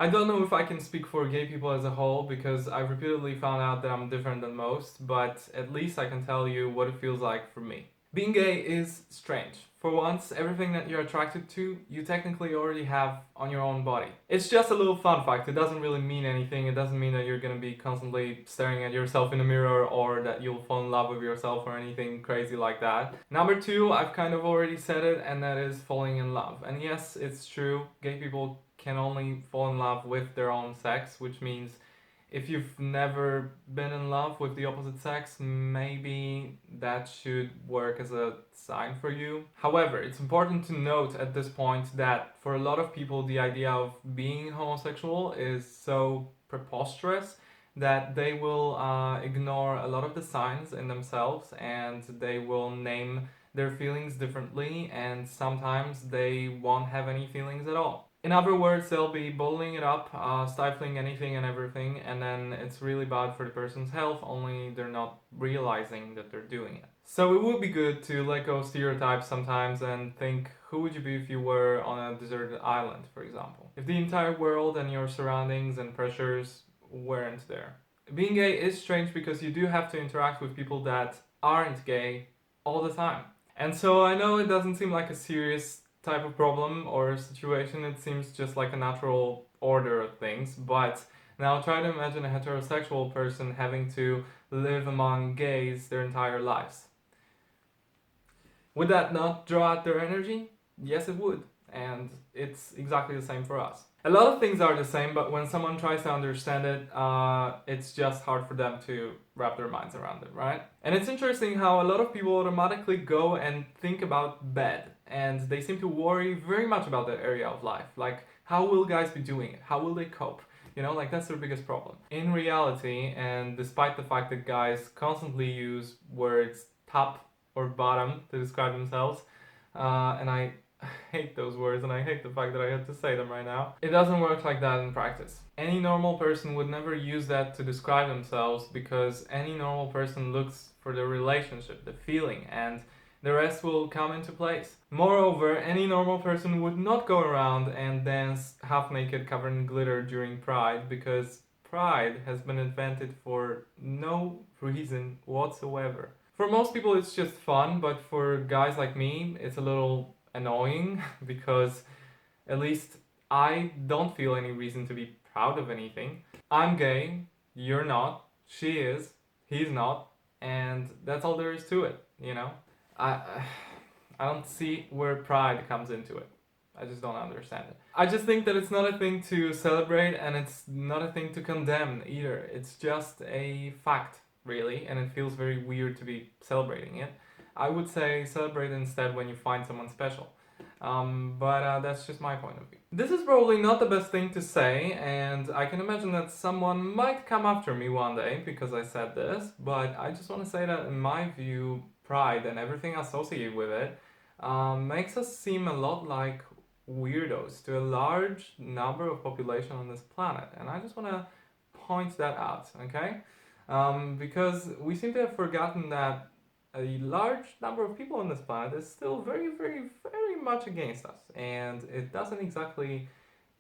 I don't know if I can speak for gay people as a whole because I've repeatedly found out that I'm different than most, but at least I can tell you what it feels like for me. Being gay is strange. For once, everything that you're attracted to, you technically already have on your own body. It's just a little fun fact. It doesn't really mean anything. It doesn't mean that you're gonna be constantly staring at yourself in the mirror or that you'll fall in love with yourself or anything crazy like that. Number two, I've kind of already said it, and that is falling in love. And yes, it's true. Gay people can only fall in love with their own sex, which means if you've never been in love with the opposite sex, maybe that should work as a sign for you. However, it's important to note at this point that for a lot of people, the idea of being homosexual is so preposterous that they will ignore a lot of the signs in themselves and they will name their feelings differently, and sometimes they won't have any feelings at all. In other words, they'll be bottling it up, stifling anything and everything, and then it's really bad for the person's health, only they're not realizing that they're doing it. So it would be good to let go of stereotypes sometimes and think, who would you be if you were on a deserted island, for example? If the entire world and your surroundings and pressures weren't there. Being gay is strange because you do have to interact with people that aren't gay all the time. And so I know it doesn't seem like a serious type of problem or situation, it seems just like a natural order of things. But now try to imagine a heterosexual person having to live among gays their entire lives. Would that not draw out their energy? Yes, it would. And it's exactly the same for us. A lot of things are the same, but when someone tries to understand it, it's just hard for them to wrap their minds around it, right? And it's interesting how a lot of people automatically go and think about bed, and they seem to worry very much about that area of life. Like, how will guys be doing it? How will they cope? You know, like that's their biggest problem. In reality, and despite the fact that guys constantly use words top or bottom to describe themselves, and I hate those words and I hate the fact that I had to say them right now. It doesn't work like that in practice. Any normal person would never use that to describe themselves because any normal person looks for the relationship, the feeling, and the rest will come into place. Moreover, any normal person would not go around and dance half naked covered in glitter during Pride because Pride has been invented for no reason whatsoever. For most people, it's just fun, but for guys like me, it's a little annoying because at least I don't feel any reason to be proud of anything. I'm gay, you're not, she is, he's not, and that's all there is to it, you know? I I don't see where pride comes into it. I just don't understand it. I just think that it's not a thing to celebrate and it's not a thing to condemn either. It's just a fact, really, and it feels very weird to be celebrating it. I would say celebrate instead when you find someone special. But that's just my point of view. This is probably not the best thing to say, and I can imagine that someone might come after me one day because I said this, but I just want to say that in my view, pride and everything associated with it makes us seem a lot like weirdos to a large number of population on this planet, and I just want to point that out, okay? Because we seem to have forgotten that a large number of people on this planet is still very, very, very much against us, and it doesn't exactly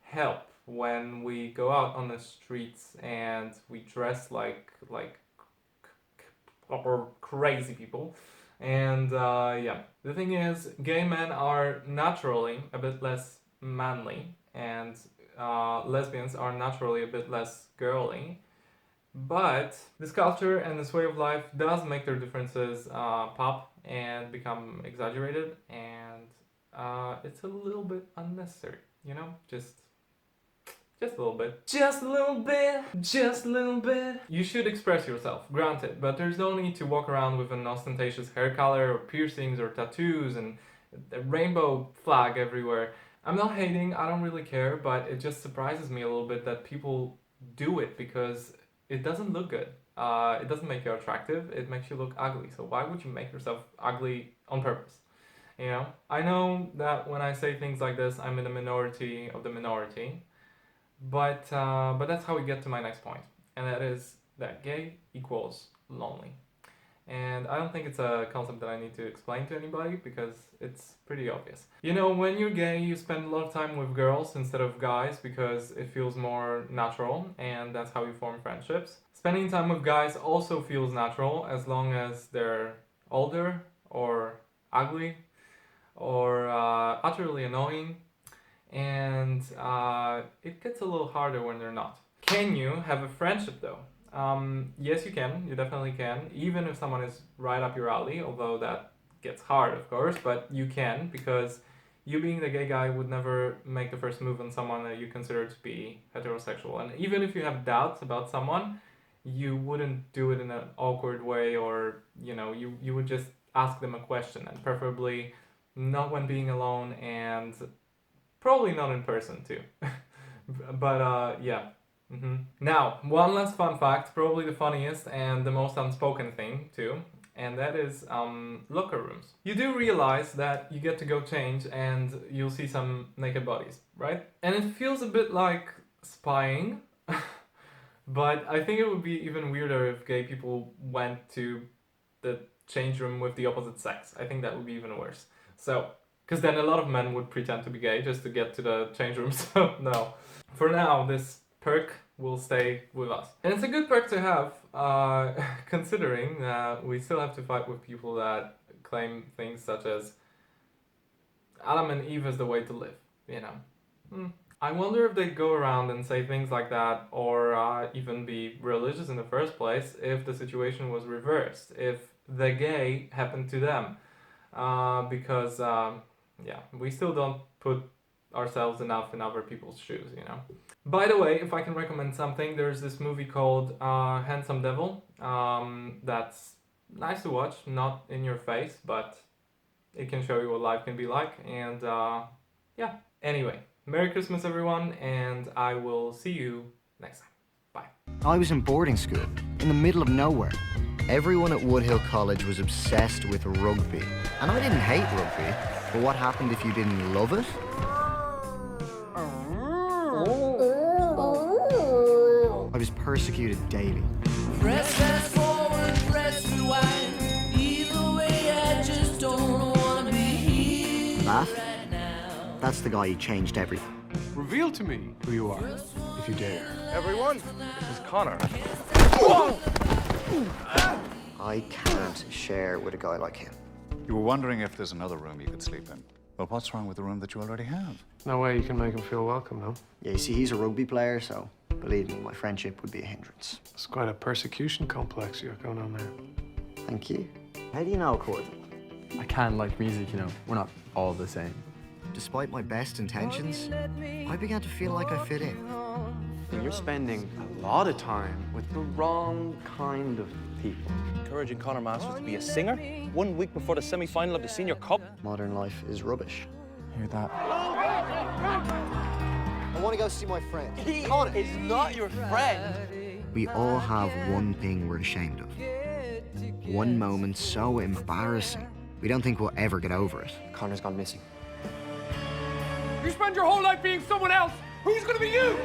help when we go out on the streets and we dress like proper crazy people. And yeah, the thing is, gay men are naturally a bit less manly, and lesbians are naturally a bit less girly. But this culture and this way of life does make their differences pop and become exaggerated, and it's a little bit unnecessary, you know? Just a little bit. Just a little bit. Just a little bit. You should express yourself, granted, but there's no need to walk around with an ostentatious hair color or piercings or tattoos and a rainbow flag everywhere. I'm not hating, I don't really care, but it just surprises me a little bit that people do it because it doesn't look good. It doesn't make you attractive, it makes you look ugly. So why would you make yourself ugly on purpose? You know? I know that when I say things like this, I'm in the minority of the minority, but that's how we get to my next point, and that is that gay equals lonely. And I don't think it's a concept that I need to explain to anybody because it's pretty obvious. You know, when you're gay, you spend a lot of time with girls instead of guys because it feels more natural and that's how you form friendships. Spending time with guys also feels natural as long as they're older or ugly or utterly annoying, and it gets a little harder when they're not. Can you have a friendship though? Yes, you can. You definitely can. Even if someone is right up your alley, although that gets hard, of course, but you can because you being the gay guy would never make the first move on someone that you consider to be heterosexual. And even if you have doubts about someone, you wouldn't do it in an awkward way, or you would just ask them a question, and preferably not when being alone, and probably not in person too. But yeah. Now, one last fun fact, probably the funniest and the most unspoken thing too, and that is locker rooms. You do realize that you get to go change and you'll see some naked bodies, right? And it feels a bit like spying, but I think it would be even weirder if gay people went to the change room with the opposite sex. I think that would be even worse. So, because then a lot of men would pretend to be gay just to get to the change room, so no. For now, this perk will stay with us. And it's a good perk to have, considering that we still have to fight with people that claim things such as Adam and Eve is the way to live, you know. I wonder if they'd go around and say things like that, or even be religious in the first place, if the situation was reversed, if the gay happened to them. Because, yeah, we still don't put ourselves enough in other people's shoes, you know. By the way, if I can recommend something, there's this movie called Handsome Devil. That's nice to watch, not in your face, but it can show you what life can be like. And yeah, anyway, Merry Christmas everyone, and I will see you next time. Bye. I was in boarding school, in the middle of nowhere. Everyone at Woodhill College was obsessed with rugby. And I didn't hate rugby, but what happened if you didn't love it? I was persecuted daily. Press fast forward, press rewind. Either way, I just don't wanna be here right now. That's the guy who changed everything. Reveal to me who you are, if you dare. Everyone, this is Connor. I can't share with a guy like him. You were wondering if there's another room you could sleep in. Well, what's wrong with the room that you already have? No way you can make him feel welcome, no? Yeah, you see, he's a rugby player, so believe me, my friendship would be a hindrance. It's quite a persecution complex you got going on there. Thank you. How do you know, Court? I can like music, you know. We're not all the same. Despite my best intentions, I began to feel like I fit in. You're spending a lot of time with the wrong kind of people. Encouraging Connor Masters to be a singer 1 week before the semi-final of the Senior Cup. Modern life is rubbish. Hear that? I want to go see my friend. He is not your friend. We all have one thing we're ashamed of. One moment so embarrassing, we don't think we'll ever get over it. Connor's gone missing. You spend your whole life being someone else. Who's gonna be you?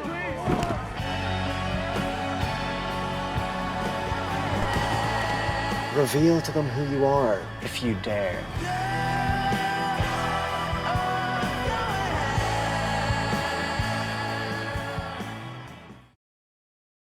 Reveal to them who you are, if you dare.